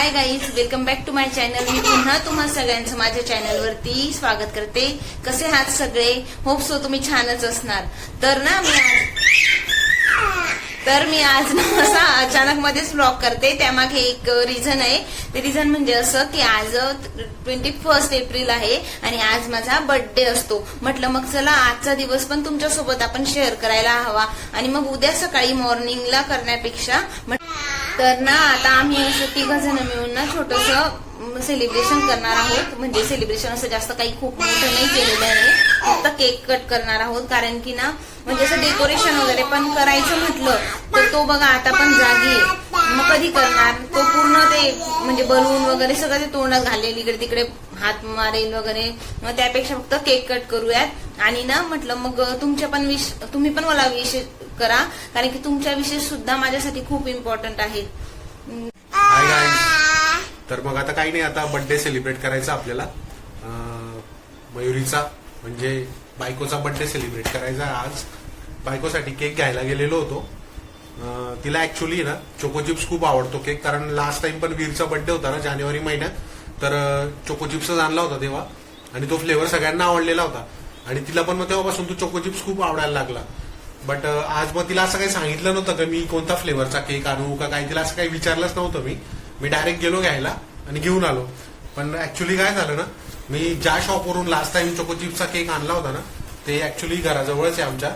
High guys, welcome back to my channel. मी पुन्हा तुम्हा सगळ्यांचं माझ्या चॅनलवरती स्वागत करते. कसे आहात सगळे? होप सो तुम्ही छानच असणार. तर मी आज ना असा अचानक मध्येच ब्लॉग करते. त्यामागे एक रिझन आहे. ते रिझन म्हणजे असं की आज 21 एप्रिल आहे आणि आज माझा बर्थडे असतो. म्हटलं मग चला आजचा दिवस पण तुमच्यासोबत आपण शेअर करायला हवा आणि मग उद्या सकाळी मॉर्निंगला करण्यापेक्षा तर ना आता आम्ही असं 3 जण मिळून ना छोटंसं सेलिब्रेशन करणार आहोत. म्हणजे सेलिब्रेशन असं जास्त काही खूप मोठं नाही केलेलं आहे. फक्त केक कट करणार आहोत. कारण की ना म्हणजे असं डेकोरेशन वगैरे पण करायचं म्हटलं तर तो बघा आता पण जागी आहे. मग कधी करणार तो? पूर्ण ते म्हणजे बलून वगैरे सगळं ते तोंडात घालेल, इकडे तिकडे हात मारेल वगैरे. मग त्यापेक्षा फक्त केक कट करूयात. आणि ना म्हटलं मग तुम्ही पण मला विश करा, कारण की तुमच्या विशेष सुद्धा माझ्यासाठी खूप इम्पॉर्टंट आहेत. हाय गाईज, तर मग आता काही नाही, आता बर्थडे सेलिब्रेट करायचा आपल्याला. मयुरीचा म्हणजे बायकोचा बर्थडे सेलिब्रेट करायचा. आज बायकोसाठी केक घ्यायला गेलेलो होतो. तिला ऍक्च्युली ना चोको चिप्स खूप आवडतो केक. कारण लास्ट टाइम पण वीरचा बर्थडे होता ना जानेवारी महिन्यात, तर चोको चिप्सच आणला होता तेव्हा आणि तो फ्लेवर सगळ्यांना आवडलेला होता. आणि तिला पण मग तेव्हापासून तो चोको चिप्स खूप आवडायला लागला. बट आज मग तिला असं काही सांगितलं नव्हतं का मी कोणता फ्लेवरचा केक आणू का काही. तिला असं काही विचारलंच नव्हतं. मी डायरेक्ट गेलो घ्यायला आणि घेऊन आलो. पण ऍक्च्युली काय झालं ना, मी ज्या शॉपवरून लास्ट टाइम चोको चिप्सचा केक आणला होता ना ते ऍक्च्युली घराजवळच आहे आमच्या.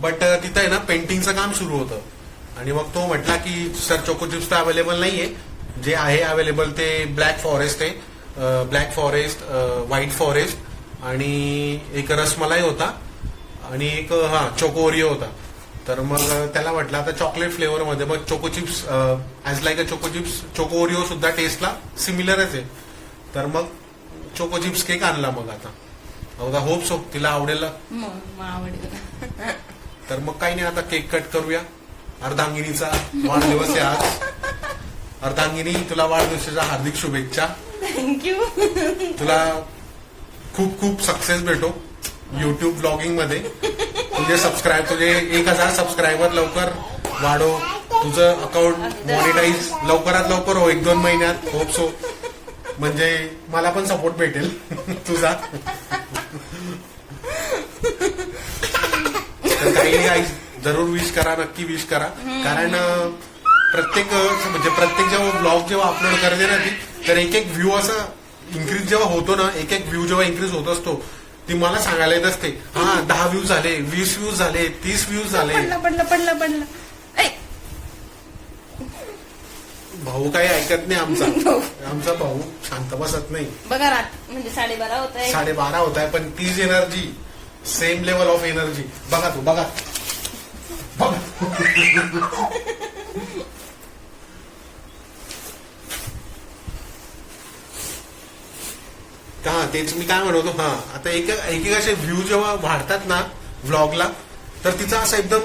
बट तिथं आहे ना पेंटिंगचं काम सुरू होतं आणि मग तो म्हटला की सर चोको चिप्स तर अवेलेबल नाहीये. जे आहे अवेलेबल ते ब्लॅक फॉरेस्ट आहे. ब्लॅक फॉरेस्ट, व्हाईट फॉरेस्ट आणि एक रसमलाई होता आणि एक चोको ओरिओ होता. तर मग त्याला म्हटलं आता चॉकलेट फ्लेवर मध्ये मग choco chips as like a choco chips, choco Oreo सुद्धा टेस्टला सिमिलरच आहे. तर मग चोको चिप्स केक आणला. मग आता होप सो तिला आवडेल. तर मग काही नाही, आता केक कट करूया. अर्धांगिनीचा वाढदिवस आहे आज. अर्धांगिनी, तुला वाढदिवसाच्या हार्दिक शुभेच्छा. थँक्यू. तुला खूप खूप सक्सेस भेटो युट्यूब ब्लॉगिंग मध्ये. तुझे 1000 सबस्क्रायबर लवकर वाढो. तुझं अकाउंट मॉनिटाईज लवकरात लवकर हो, 1-2 महिन्यात होप सो. म्हणजे मला पण सपोर्ट भेटेल तुझा. तर काही जरूर विश करा, नक्की विश करा. कारण प्रत्येक जेव्हा ब्लॉग जेव्हा अपलोड करते ना ती, तर एक व्ह्यू असा इन्क्रीज जेव्हा होतो ना, एक व्ह्यू जेव्हा इन्क्रीज होत असतो ती मला सांगायला येत असते. 10 व्ह्यूज झाले, 20 व्ह्यूज झाले, 30 व्ह्यूज झाले. पडला भाऊ काही ऐकत नाही आमचा भाऊ शांत बसत नाही. बघा म्हणजे 12:30 होत आहे. 12:30 होत आहे पण तीच energy, same level of energy. बघा तू बघा. तेच मी काय म्हणतो. आता एक असे व्ह्यू जेव्हा वाढतात ना व्लॉगला, तर तिचा असा एकदम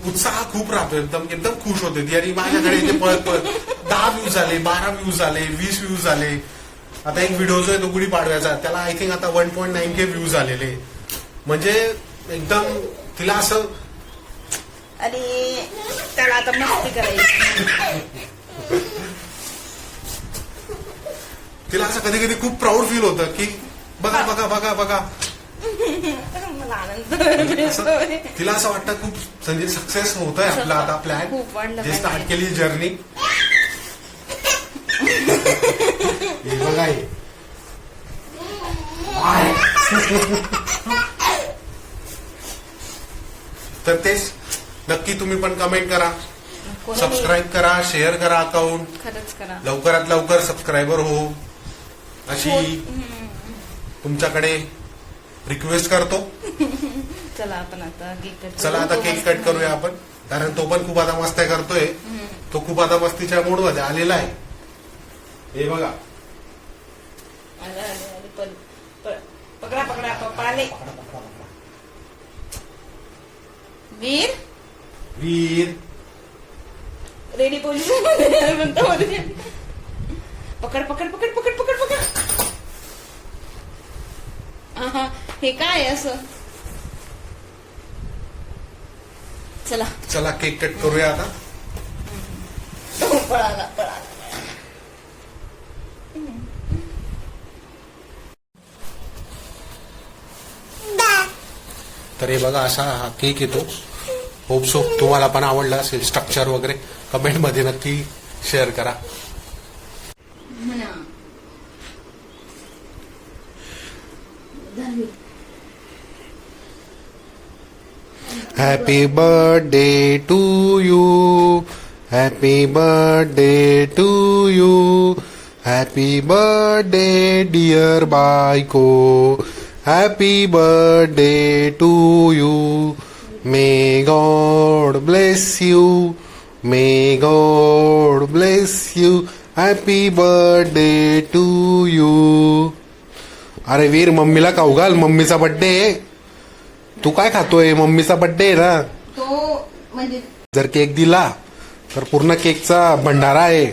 उत्साह खूप राहतो. एकदम खुश होते ती. आणि माझ्याकडे इथे पळत 10 व्ह्यूज झाले, 12 व्ह्यूज झाले, 20 व्ह्यूज झाले. आता एक व्हिडिओ जो आहे तो गुढीपाडव्याचा, त्याला आय थिंक आता 1.9K व्ह्यूज आलेले. म्हणजे एकदम तिला असं, आणि त्याला आता मस्ती करायची. तिला असं कधी कधी खूप प्राऊड फील होतं की बघा बघा बघा बघा. मला आनंद. तिला असं वाटतं खूप म्हणजे सक्सेस होत आहे आपला आता प्लॅन जे स्टार्ट केली जर्नी. बघा तर तेच नक्की तुम्ही पण कमेंट करा, सबस्क्राईब करा, शेअर करा अकाउंट. खरंच करा. लवकरात लवकर सबस्क्रायबर हो अशी तुमच्याकडे रिक्वेस्ट करतो. चला आता केक कट करूया आपण. कारण तो पण खूप आता मस्त्या करतोय. तो खूप आता मस्तीच्या मूड मध्ये आलेला आहे. हे बघा. पकडा पप्पा आले. वीर रेडी पोझिशन म्हणतो. पकड. हे काय असं? चला केक कट करूया आता. पळाला तर हे बघा असा हा केक येतो. होप सो तुम्हाला पण आवडला असेल. स्ट्रक्चर वगैरे कमेंटमध्ये नक्की शेअर करा. Happy birthday to you. Happy birthday to you. Happy birthday dear बायको. Happy birthday to you. May God bless you. May God bless you. Happy birthday to you. अरे वीर, मम्मीला खाऊ घाल, मम्मीचा बर्थडे आहे. तू काय खातोय? मम्मीचा बर्थडे आहे ना. तो म्हणजे जर केक दिला तर पूर्ण केकचा भंडारा आहे.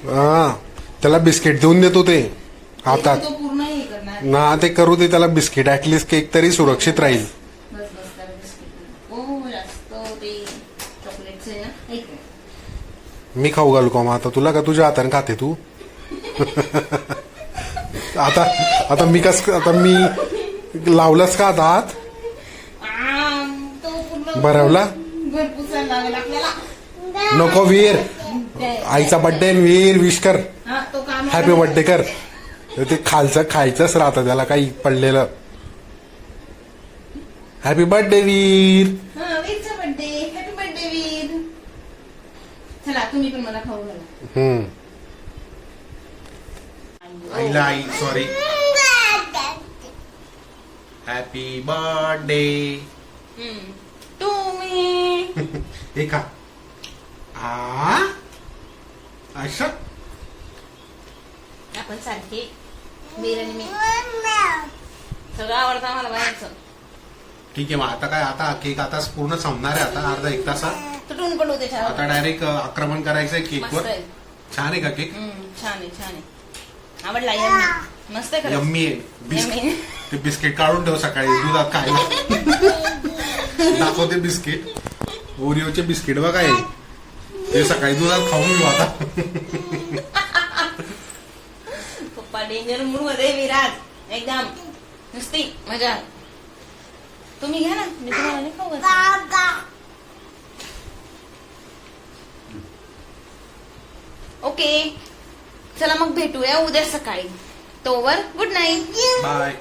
हा, त्याला बिस्किट देऊन देतो ते हातात. तो पूर्ण हे करणार. ना ते करू दे त्याला बिस्किट. ऍटलीस्ट केक तरी सुरक्षित राहील. बस बस त्याला बिस्किट. ओ जास्त ते चॉकलेटचं आहे ना. एक मी खाऊ घालू का मग आता तुला? का तुझ्या हाताने खाते तू? आता मी आता मी लावलंस का आता हात? तो पूर्ण भरवला? भरपूर लागेल आपल्याला. नको वीर, आईचा बर्थडे वीर विश कर. हा, तो काम हॅपी बर्थडे कर. ते खालचं खायचंच राहतं त्याला काही पडलेलं. हॅपी बर्थडे वीर. हा, वीरचा बर्थडे. हॅपी बर्थडे वीर. चला तुम्ही पण मला खाऊ घाला. आईला आई सॉरी. Happy birthday. तुम्ही हे का अशा आपण सारखे वीर आणि मी सगळं आवडतं आम्हाला बाहेरचं. ठीक आहे. मग आता काय, आता केक आता पूर्ण संपणार आहे. आता अर्धा एक तासात तुटून पडू त्याच्यावर. आता डायरेक्ट आक्रमण करायचंय केकवर. मस्त आहे. छान आहे का केक? छान आहे छान आहे. आवडला. यम्मी मस्त आहे खरंच. यम्मी आहे. यम्मी. ते बिस्किट काढून ठेव सकाळी दुधात खायला. दाखवते बिस्किट. ओरिओचे बिस्किट बघा हे. ते सकाळी दुधात खाऊन घेऊ आता. पप्पा डेंजर मूड मध्ये विराज. एकदम नुसती मजा. तुम्ही घ्या ना, मी तुम्हाला नाही खाऊ घालत. ओके चला मग भेटूया उद्या सकाळी. तोवर good night. Bye.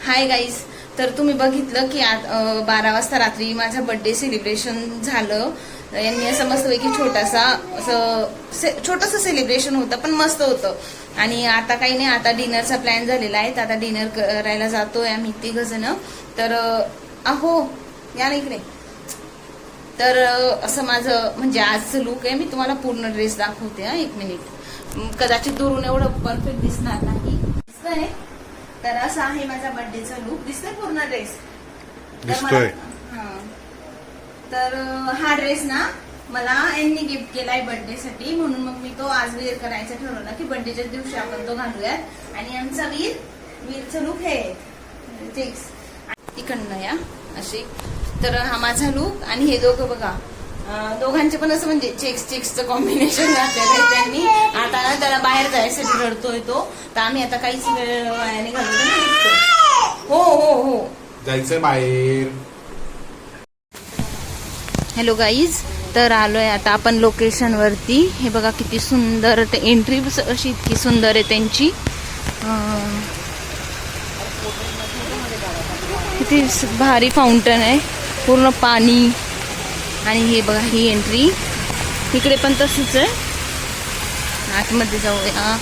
Hi guys, तर तुम्ही बघितलं की आज 12 वाजता रात्री माझं बर्थडे सेलिब्रेशन झालं. यांनी असं मस्तपैकी छोटंसं सेलिब्रेशन होतं, पण मस्त होतं. आणि आता काही नाही, आता डिनरचा प्लॅन झालेला आहे. आता डिनर करायला जातोय आम्ही 3 जण. तर अहो या ना इकडे. तर असं माझं म्हणजे आजचं लुक आहे. मी तुम्हाला पूर्ण ड्रेस दाखवते. 1 मिनिट. कदाचित दुरून एवढं परफेक्ट दिसणार नाही. दिसतंय? तर असं आहे माझा बर्थडेचा लुक. दिसतोय पूर्ण ड्रेस? दिसतोय. तर हा ड्रेस ना मला यांनी गिफ्ट केलाय बर्थडे साठी, म्हणून मग मी तो आज वेअर करायचं ठरवलं की बर्थडेच्या दिवशी आपण तो घालूयात. आणि आमचा वीरचं लुक हे चेक्स इकडनं या अशी. तर हा माझा लुक. आणि हे दोघं बघा, दोघांचे पण असं म्हणजे चेक्सचं कॉम्बिनेशन घातलेलं आहे त्यांनी. आता ना त्याला बाहेर जायसाठी रडतोय तो, तर आम्ही आता काहीच वेळ वायाने घालतो. हो हो हो जायचंय बाहेर. हॅलो गाईज, तर आलोय आता आपण लोकेशन वरती. हे बघा किती सुंदर एंट्री अशी इतकी सुंदर आहे त्यांची. किती भारी फाउंटन आहे, पूर्ण पाणी. आणि हे बघा ही एंट्री. इकडे पण तसंच आहे. आतमध्ये जाऊया.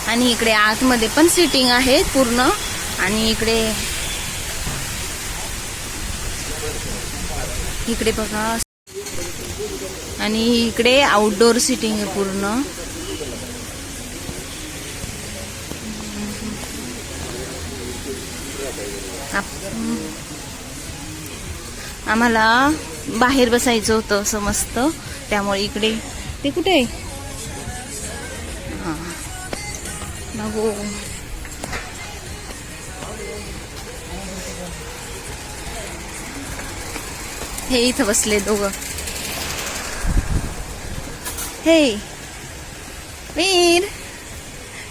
आणि इकडे आतमध्ये पण सिटिंग आहे पूर्ण. आणि इकडे बघा. आणि इकडे आउटडोर सिटिंग आहे पूर्ण. आम्हाला बाहेर बसायचं होतं असं मस्त, त्यामुळे इकडे. ते कुठे आहे? हा बघू. हे इथं बसले दोघं. हे वीर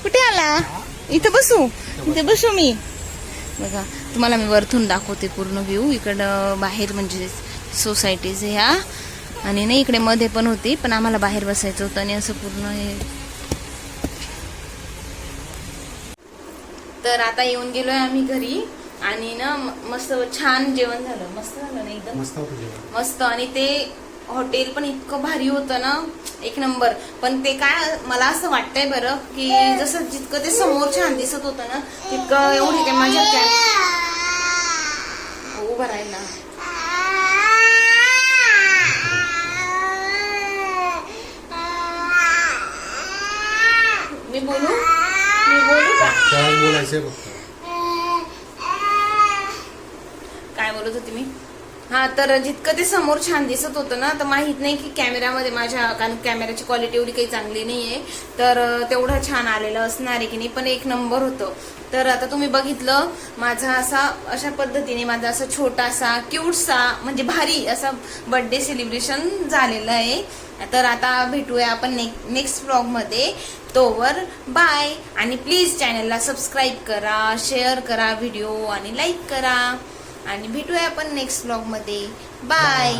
कुठे आला? इथं बसू, इथे बसू मी. बघा तुम्हाला मी वरतून दाखवते पूर्ण व्ह्यू. इकडं बाहेर म्हणजे सोसायटीज ह्या आणि नाही इकडे मध्ये पण होती, पण आम्हाला बाहेर बसायचं होतं आणि असं पूर्ण हे. तर आता येऊन गेलोय आम्ही घरी आणि ना मस्त छान जेवण झालं. मस्त झालं ना एकदम मस्त होतं जेवण. मस्त. आणि ते हॉटेल पण इतकं भारी होतं ना, एक नंबर. पण ते काय मला असं वाटतंय बरं की जसं जितकं ते समोर छान दिसत होतं ना तितकं एवढी काय माझ्या उभं राहिला. मी बोलू का? त्याला बोलायचंय फक्त. काय बोलत होती मी? हा, तर जितकं ते समोर छान दिसत होतं ना, तर माहित नाही की कॅमेऱ्यामध्ये माझ्या, कारण कॅमेऱ्याची क्वालिटी एवढी काही चांगली नाहीये, तर तेवढं छान आलेलं असणार आहे की नाही, पण एक नंबर होतं. तर आता तुम्ही बघितलं माझा अशा पद्धतीने माझा असा छोटासा क्यूटसा म्हणजे भारी असा बर्थडे सेलिब्रेशन झालेलं आहे. तर आता भेटूया आपण नेक्स्ट व्लॉग मध्ये. तोवर बाय. आणि प्लीज चॅनलला सबस्क्राईब करा, शेअर करा व्हिडिओ आणि लाईक करा. आणि भेटूया आपण नेक्स्ट व्लॉग मध्ये. बाय.